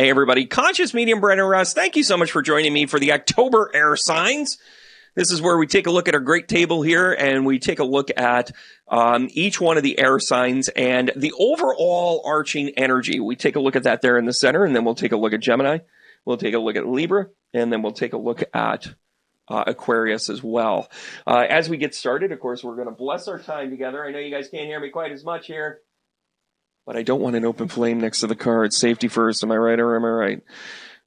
Hey, everybody. Conscious Medium Brandon Russ. Thank you so much for joining me for the October air signs. This is where we take a look at our great table here, and we take a look at each one of the air signs and the overall arching energy. We take a look at that there in the center, and then we'll take a look at Gemini. We'll take a look at Libra, and then we'll take a look at Aquarius as well. As we get started, of course, we're going to bless our time together. I know you guys can't hear me quite as much here, but I don't want an open flame next to the card. Safety first. Am I right or am I right?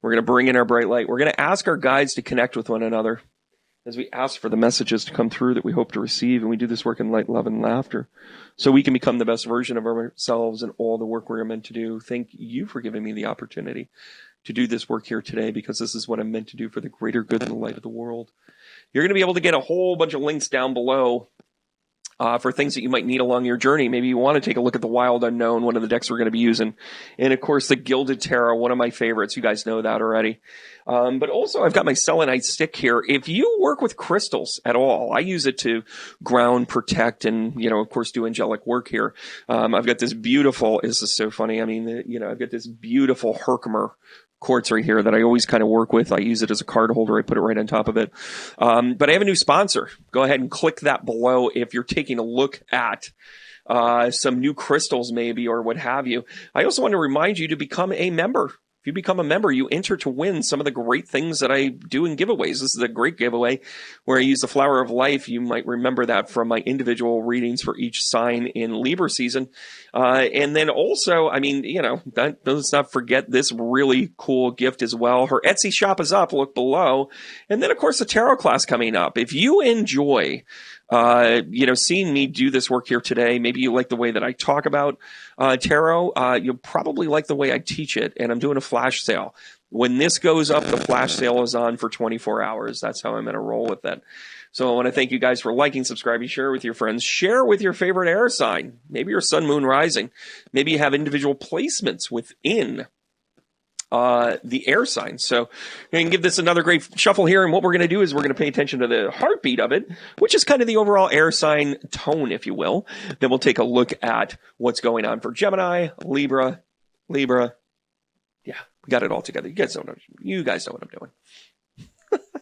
We're going to bring in our bright light. We're going to ask our guides to connect with one another as we ask for the messages to come through that we hope to receive. And we do this work in light, love, and laughter so we can become the best version of ourselves and all the work we're meant to do. Thank you for giving me the opportunity to do this work here today, because this is what I'm meant to do for the greater good and the light of the world. You're going to be able to get a whole bunch of links down below for things that you might need along your journey. Maybe you want to take a look at the Wild Unknown, one of the decks we're going to be using. And, of course, the Gilded Tarot, one of my favorites. You guys know that already. But also, I've got my selenite stick here. If you work with crystals at all, I use it to ground, protect, and, of course, do angelic work here. I've got this beautiful, this is so funny. I mean, I've got this beautiful Herkimer quartz right here that I always kind of work with. I use it as a card holder. I put it right on top of it. But I have a new sponsor. Go ahead and click that below if you're taking a look at some new crystals maybe, or what have you. I also want to remind you to become a member. If you become a member, you enter to win some of the great things that I do in giveaways. This is a great giveaway where I use the Flower of Life. You might remember that from my individual readings for each sign in Libra season. And then also, let's not forget this really cool gift as well. Her Etsy shop is up. Look below. And then, of course, the tarot class coming up. If you enjoy seeing me do this work here today, maybe you like the way that I talk about tarot, you'll probably like the way I teach it. And I'm doing a flash sale. When this goes up, the flash sale is on for 24 hours. That's how I'm going to roll with that. So I want to thank you guys for liking, subscribing, share with your friends, share with your favorite air sign. Maybe your sun, moon, rising. Maybe you have individual placements within the air sign. So we can give this another great shuffle here. And what we're going to do is we're going to pay attention to the heartbeat of it, which is kind of the overall air sign tone, if you will. Then we'll take a look at what's going on for Gemini, Libra. Yeah, we got it all together. You guys know what I'm doing.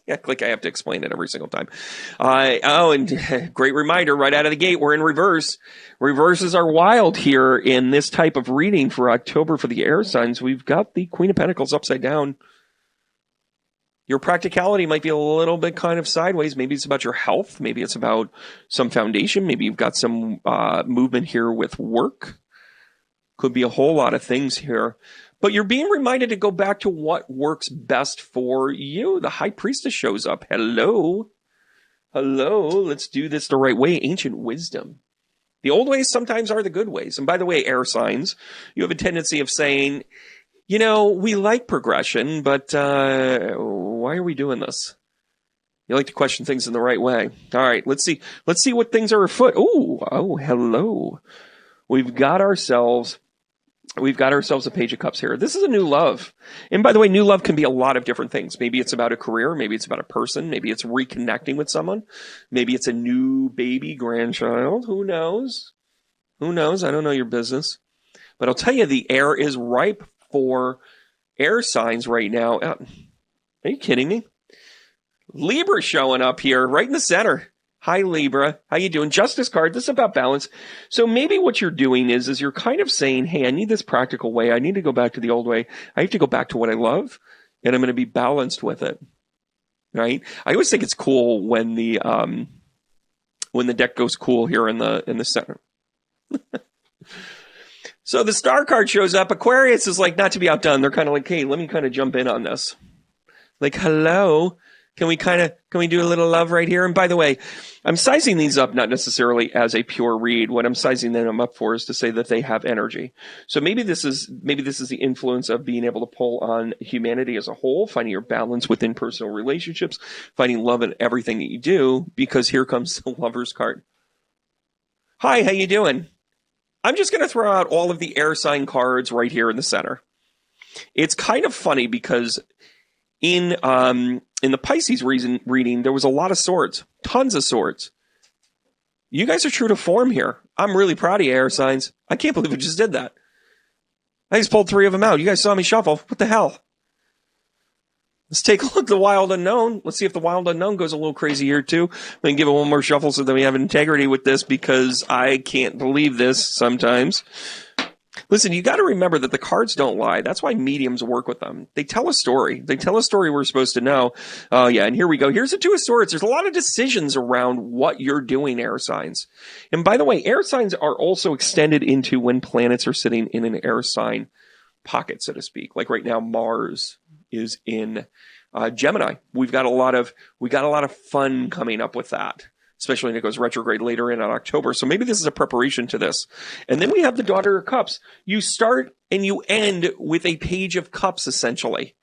I have to explain it every single time. And great reminder right out of the gate, we're in reverse. Reverses are wild here in this type of reading for October for the air signs. We've got the Queen of Pentacles upside down. Your practicality might be a little bit kind of sideways. Maybe it's about your health. Maybe it's about some foundation. Maybe you've got some movement here with work. Could be a whole lot of things here. But you're being reminded to go back to what works best for you. The High Priestess shows up. Hello. Let's do this the right way. Ancient wisdom. The old ways sometimes are the good ways. And by the way, air signs, you have a tendency of saying, we like progression, but why are we doing this? You like to question things in the right way. All right, let's see. Let's see what things are afoot. Oh, hello. We've got ourselves a Page of Cups here. This is a new love. And by the way, new love can be a lot of different things. Maybe it's about a career. Maybe it's about a person. Maybe it's reconnecting with someone. Maybe it's a new baby, grandchild. Who knows? I don't know your business. But I'll tell you, the air is ripe for air signs right now. Are you kidding me? Libra showing up here right in the center. Hi, Libra. How you doing? Justice card. This is about balance. So maybe what you're doing is you're kind of saying, hey, I need this practical way. I need to go back to the old way. I have to go back to what I love, and I'm going to be balanced with it. Right? I always think it's cool when the deck goes cool here in the center. So the star card shows up. Aquarius is like not to be outdone. They're kind of like, hey, let me kind of jump in on this. Like, hello. Can we do a little love right here? And by the way, I'm sizing these up not necessarily as a pure read. What I'm sizing them up for is to say that they have energy. So maybe this is the influence of being able to pull on humanity as a whole, finding your balance within personal relationships, finding love in everything that you do, because here comes the Lover's card. Hi, how you doing? I'm just going to throw out all of the air sign cards right here in the center. It's kind of funny because in the Pisces reading, there was a lot of swords, tons of swords. You guys are true to form here. I'm really proud of you, air signs. I can't believe we just did that. I just pulled 3 of them out. You guys saw me shuffle. What the hell? Let's take a look at the Wild Unknown. Let's see if the Wild Unknown goes a little crazy here, too. We can give it one more shuffle so that we have integrity with this, because I can't believe this sometimes. Listen, you got to remember that the cards don't lie. That's why mediums work with them. They tell a story. They tell a story we're supposed to know. Oh, yeah, and here we go. Here's the 2 of Swords. There's a lot of decisions around what you're doing, air signs. And by the way, air signs are also extended into when planets are sitting in an air sign pocket, so to speak. Like right now, Mars is in Gemini. We got a lot of fun coming up with that, especially when it goes retrograde later in October. So maybe this is a preparation to this. And then we have the Daughter of Cups. You start and you end with a Page of Cups, essentially.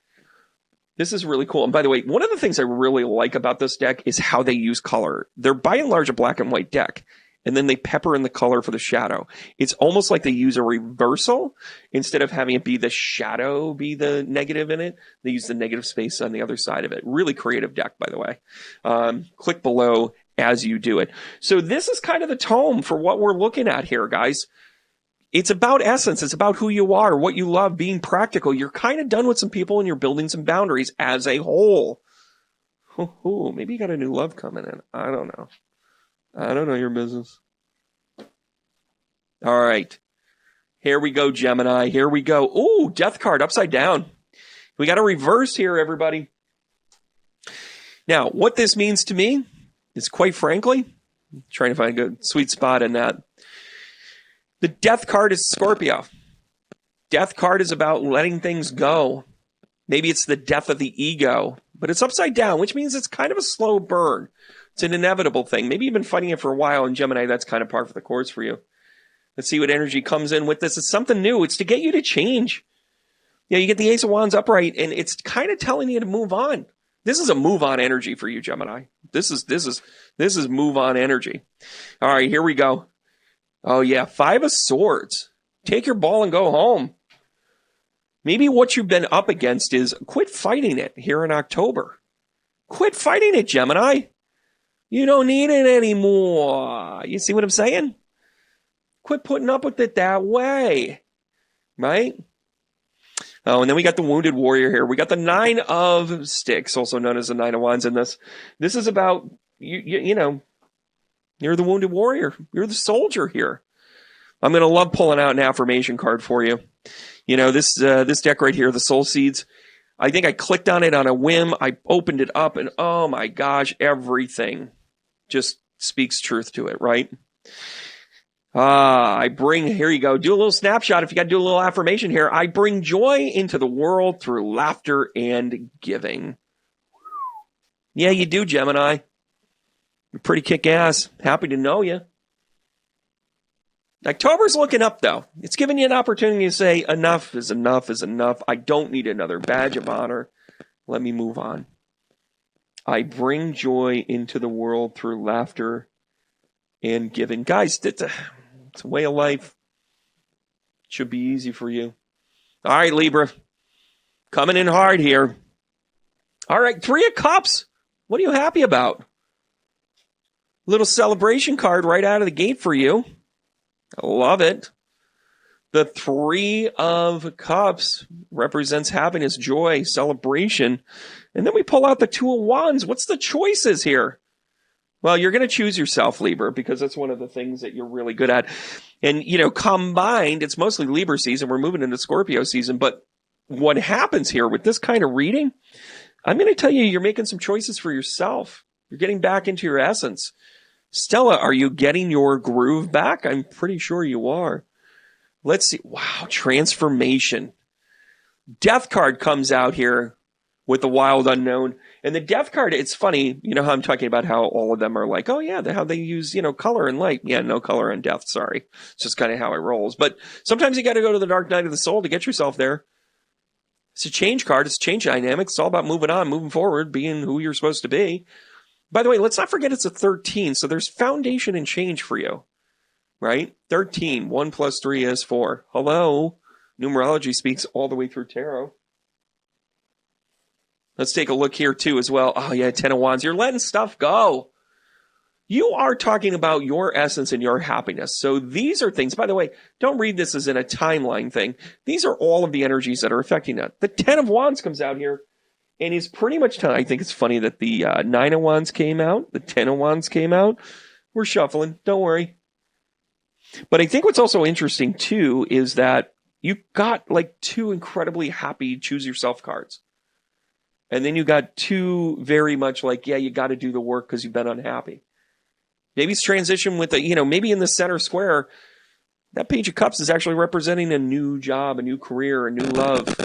This is really cool. And by the way, one of the things I really like about this deck is how they use color. They're by and large a black and white deck, and then they pepper in the color for the shadow. It's almost like they use a reversal. Instead of having it be the shadow be the negative in it, they use the negative space on the other side of it. Really creative deck, by the way. Click below as you do it. So this is kind of the tone for what we're looking at here, guys. It's about essence. It's about who you are, what you love, being practical. You're kind of done with some people and you're building some boundaries as a whole. Ooh, maybe you got a new love coming in. I don't know. I don't know your business. All right. Here we go, Gemini. Here we go. Ooh, Death card upside down. We got a reverse here, everybody. Now, what this means to me is, quite frankly, trying to find a good sweet spot in that. The Death card is Scorpio. Death card is about letting things go. Maybe it's the death of the ego, but it's upside down, which means it's kind of a slow burn. It's an inevitable thing. Maybe you've been fighting it for a while, and Gemini, that's kind of par for the course for you. Let's see what energy comes in with this. It's something new. It's to get you to change. You get the Ace of Wands upright, and it's kind of telling you to move on. This is a move on energy for you, Gemini. This is move on energy. All right, here we go. Oh yeah, 5 of Swords. Take your ball and go home. Maybe what you've been up against is quit fighting it here in October. Quit fighting it, Gemini. You don't need it anymore. You see what I'm saying? Quit putting up with it that way. Right? Oh, and then we got the Wounded Warrior here. We got the 9 of Sticks, also known as the 9 of Wands in this. This is about, you know, you're the Wounded Warrior. You're the soldier here. I'm going to love pulling out an affirmation card for you. You know, this deck right here, the Soul Seeds, I think I clicked on it on a whim. I opened it up, and oh my gosh, everything just speaks truth to it, right? Here you go. Do a little snapshot. If you got to do a little affirmation here, I bring joy into the world through laughter and giving. Yeah, you do, Gemini. You're pretty kick-ass. Happy to know you. October's looking up, though. It's giving you an opportunity to say, enough is enough is enough. I don't need another badge of honor. Let me move on. I bring joy into the world through laughter and giving. Guys, it's a way of life. It should be easy for you. All right, Libra. Coming in hard here. All right, 3 of Cups. What are you happy about? Little celebration card right out of the gate for you. I love it. The 3 of Cups represents happiness, joy, celebration. And then we pull out the 2 of Wands. What's the choices here? Well, you're going to choose yourself, Libra, because that's one of the things that you're really good at. And, you know, combined, it's mostly Libra season. We're moving into Scorpio season. But what happens here with this kind of reading, I'm going to tell you, you're making some choices for yourself. You're getting back into your essence. Stella, are you getting your groove back? I'm pretty sure you are. Let's see. Wow, transformation. Death card comes out here with the Wild Unknown. And the Death card, it's funny, you know how I'm talking about how all of them are like, oh yeah, how they use, you know, color and light. Yeah, no color on Death, sorry. It's just kind of how it rolls. But sometimes you got to go to the dark night of the soul to get yourself there. It's a change card. It's change dynamics. It's all about moving on, moving forward, being who you're supposed to be. By the way, let's not forget it's a 13, so there's foundation and change for you, right? 13, 1 plus 3 is 4. Hello. Numerology speaks all the way through tarot. Let's take a look here, too, as well. Oh, yeah, 10 of Wands. You're letting stuff go. You are talking about your essence and your happiness. So these are things, by the way, don't read this as in a timeline thing. These are all of the energies that are affecting that. The 10 of Wands comes out here and is pretty much I think it's funny that the 9 of Wands came out. The 10 of Wands came out. We're shuffling. Don't worry. But I think what's also interesting too is that you got like 2 incredibly happy choose yourself cards. And then you got 2 very much like, yeah, you got to do the work because you've been unhappy. Maybe it's transition with maybe in the center square, that Page of Cups is actually representing a new job, a new career, a new love.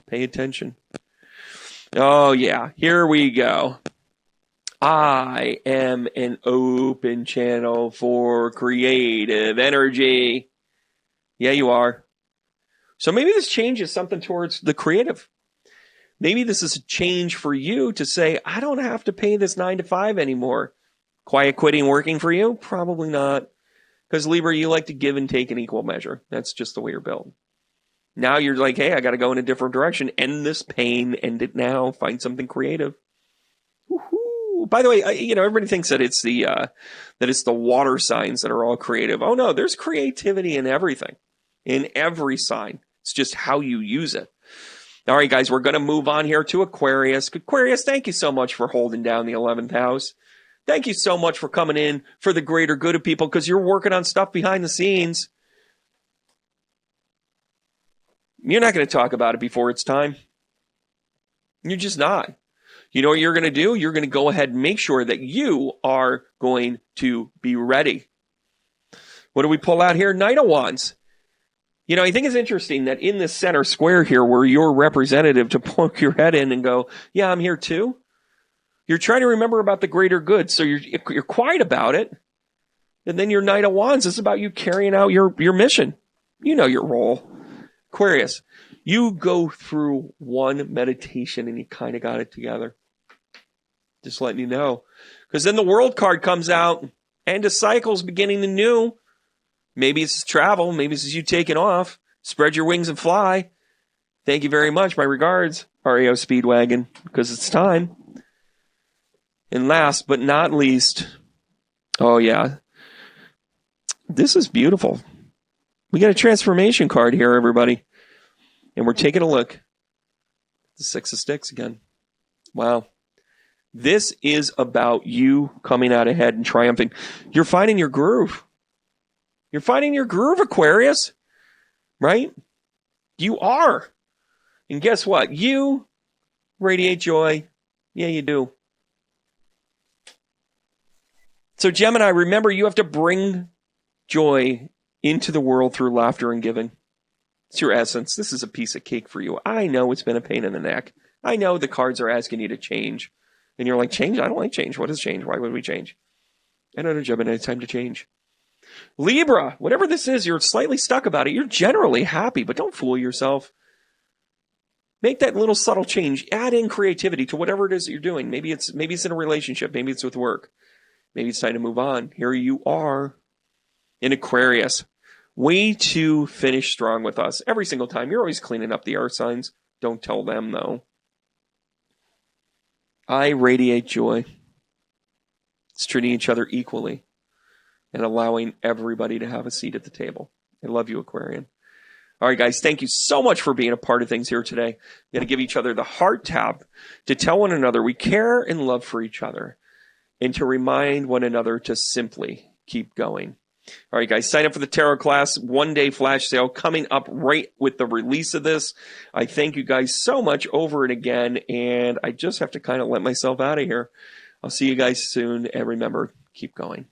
Pay attention. Oh, yeah. Here we go. I am an open channel for creative energy. Yeah, you are. So maybe this changes something towards the creative. Maybe this is a change for you to say, I don't have to pay this 9 to 5 anymore. Quiet quitting working for you? Probably not. Because Libra, you like to give and take in equal measure. That's just the way you're built. Now you're like, hey, I got to go in a different direction. End this pain. End it now. Find something creative. Woo-hoo. By the way, everybody thinks that it's the water signs that are all creative. Oh no, there's creativity in everything, in every sign. It's just how you use it. All right, guys, we're going to move on here to Aquarius. Aquarius, thank you so much for holding down the 11th house. Thank you so much for coming in for the greater good of people because you're working on stuff behind the scenes. You're not going to talk about it before it's time. You're just not. You know what you're going to do? You're going to go ahead and make sure that you are going to be ready. What do we pull out here? Knight of Wands. I think it's interesting that in the center square here where you're representative to poke your head in and go, yeah, I'm here too. You're trying to remember about the greater good. So you're quiet about it. And then your Knight of Wands is about you carrying out your mission. You know your role. Aquarius, you go through one meditation and you kind of got it together. Just letting you know. Because then the World card comes out and the cycle's beginning anew. Maybe it's travel. Maybe it's you taking off. Spread your wings and fly. Thank you very much. My regards, REO Speedwagon, because it's time. And last but not least, oh yeah, this is beautiful. We got a transformation card here, everybody. And we're taking a look. The 6 of Sticks again. Wow. This is about you coming out ahead and triumphing. You're finding your groove. You're finding your groove, Aquarius. Right? You are. And guess what? You radiate joy. Yeah, you do. So Gemini, remember, you have to bring joy into the world through laughter and giving. It's your essence. This is a piece of cake for you. I know it's been a pain in the neck. I know the cards are asking you to change. And you're like, change? I don't like change. What is change? Why would we change? I don't know, Gemini. It's time to change. Libra, whatever this is, you're slightly stuck about it. You're generally happy, but don't fool yourself. Make that little subtle change. Add in creativity to whatever it is that you're doing. Maybe it's in a relationship. Maybe it's with work. Maybe it's time to move on. Here you are in Aquarius. Way to finish strong with us. Every single time. You're always cleaning up the earth signs. Don't tell them, though. I radiate joy. It's treating each other equally and allowing everybody to have a seat at the table. I love you, Aquarian. All right, guys, thank you so much for being a part of things here today. We're going to give each other the heart tap to tell one another we care and love for each other, and to remind one another to simply keep going. All right, guys, sign up for the tarot class, 1-day flash sale coming up right with the release of this. I thank you guys so much over and again, and I just have to kind of let myself out of here. I'll see you guys soon, and remember, keep going.